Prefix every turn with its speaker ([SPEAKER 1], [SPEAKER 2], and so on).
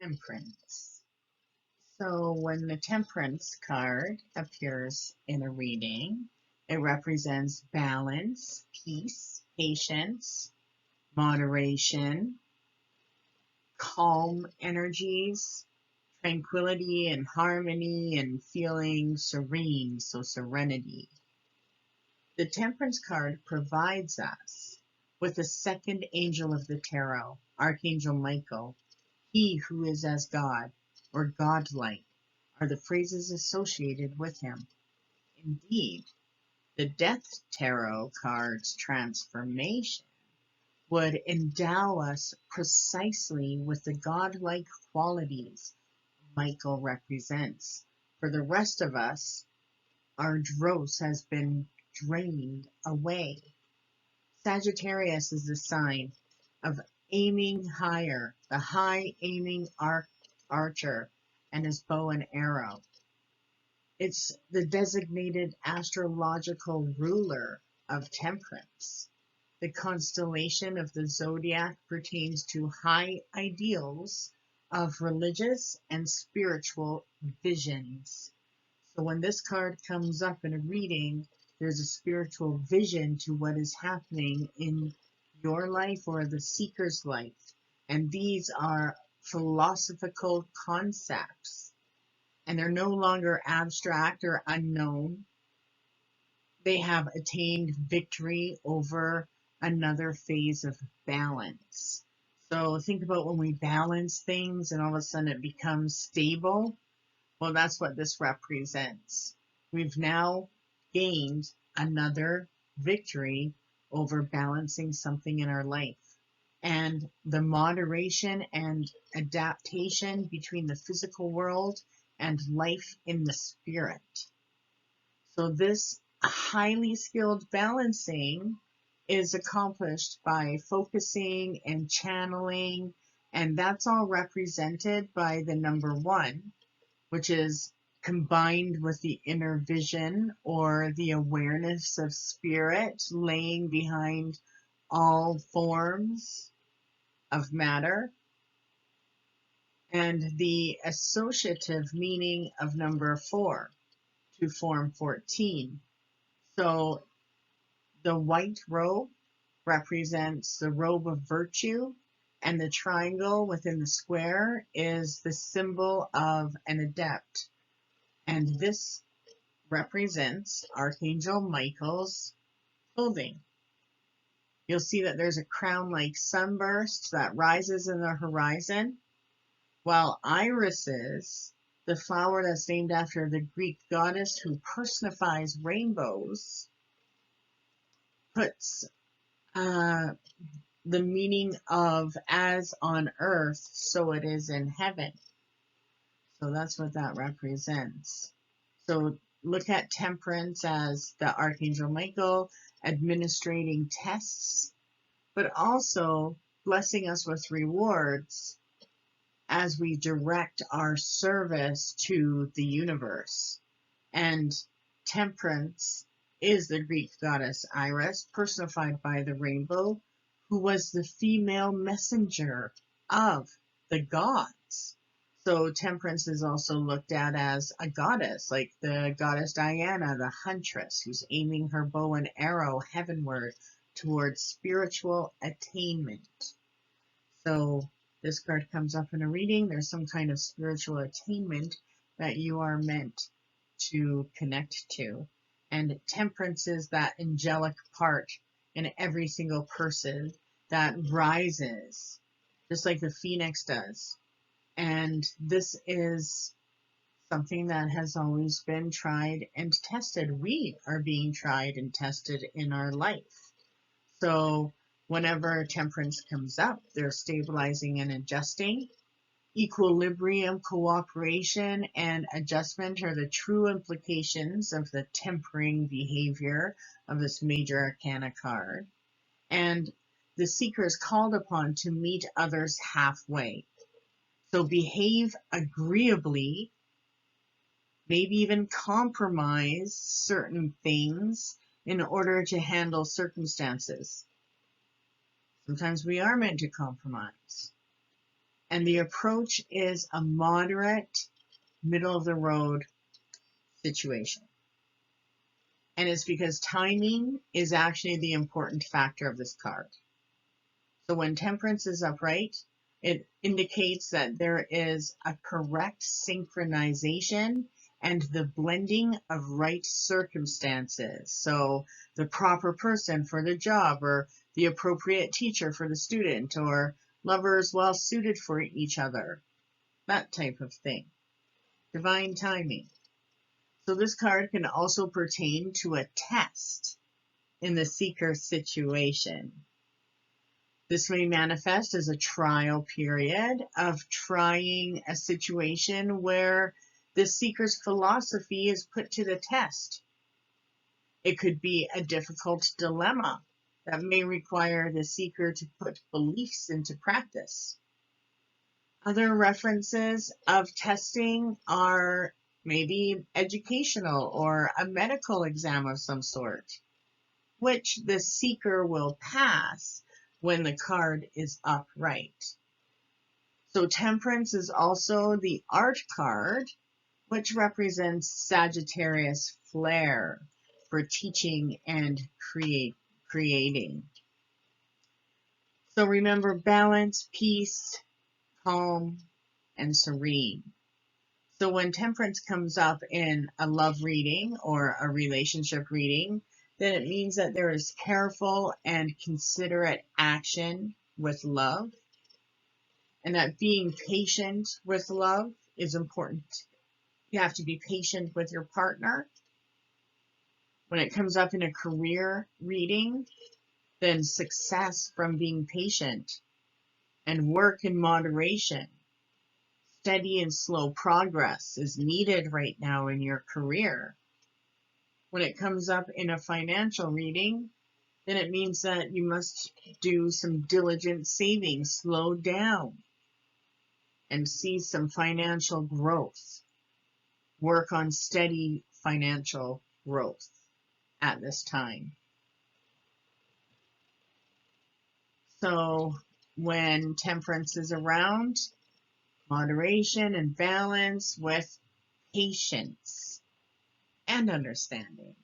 [SPEAKER 1] Temperance. So when the Temperance card appears in a reading, it represents balance, peace, patience, moderation, calm energies, tranquility and harmony, and feeling serene, so serenity. The Temperance card provides us with the second angel of the tarot, Archangel Michael. He who is as God, or godlike, are the phrases associated with him. Indeed, the Death Tarot card's transformation would endow us precisely with the godlike qualities Michael represents. For the rest of us, our dross has been drained away. Sagittarius is the sign of aiming higher, the high aiming archer and his bow and arrow. It's the designated astrological ruler of Temperance. The constellation of the zodiac pertains to high ideals of religious and spiritual visions. So when this card comes up in a reading, there's a spiritual vision to what is happening in your life or the seeker's life. And these are philosophical concepts, and they're no longer abstract or unknown. They have attained victory over another phase of balance. So think about when we balance things and all of a sudden it becomes stable. Well, that's what this represents. We've now gained another victory over balancing something in our life. And the moderation and adaptation between the physical world and life in the spirit. So this highly skilled balancing is accomplished by focusing and channeling, and that's all represented by the number 1, which is combined with the inner vision or the awareness of spirit laying behind all forms of matter, and the associative meaning of number 4 to form 14. So the white robe represents the robe of virtue, and the triangle within the square is the symbol of an adept. And this represents Archangel Michael's clothing. You'll see that there's a crown-like sunburst that rises in the horizon, while irises, the flower that's named after the Greek goddess who personifies rainbows, puts the meaning of as on earth, so it is in heaven. So that's what that represents. So look at Temperance as the Archangel Michael administrating tests, but also blessing us with rewards as we direct our service to the universe. And Temperance is the Greek goddess Iris, personified by the rainbow, who was the female messenger of the gods. So Temperance is also looked at as a goddess, like the goddess Diana, the huntress, who's aiming her bow and arrow heavenward towards spiritual attainment. So this card comes up in a reading. There's some kind of spiritual attainment that you are meant to connect to. And Temperance is that angelic part in every single person that rises, just like the phoenix does. And this is something that has always been tried and tested. We are being tried and tested in our life. So whenever Temperance comes up, they're stabilizing and adjusting. Equilibrium, cooperation, and adjustment are the true implications of the tempering behavior of this major arcana card. And the seeker is called upon to meet others halfway. So behave agreeably, maybe even compromise certain things in order to handle circumstances. Sometimes we are meant to compromise. And the approach is a moderate, middle of the road situation. And it's because timing is actually the important factor of this card. So when Temperance is upright, it indicates that there is a correct synchronization and the blending of right circumstances. So the proper person for the job, or the appropriate teacher for the student, or lovers well suited for each other, that type of thing. Divine timing. So this card can also pertain to a test in the seeker situation. This may manifest as a trial period of trying a situation where the seeker's philosophy is put to the test. It could be a difficult dilemma that may require the seeker to put beliefs into practice. Other references of testing are maybe educational or a medical exam of some sort, which the seeker will pass when the card is upright. So Temperance is also the art card, which represents Sagittarius flair for teaching and creating. So remember, balance, peace, calm, and serene. So when Temperance comes up in a love reading or a relationship reading, then it means that there is careful and considerate action with love, and that being patient with love is important. You have to be patient with your partner. When it comes up in a career reading, then success from being patient and work in moderation. Steady and slow progress is needed right now in your career. When it comes up in a financial reading, then it means that you must do some diligent saving, slow down, and see some financial growth. Work on steady financial growth at this time. So when Temperance is around, moderation and balance with patience and understanding.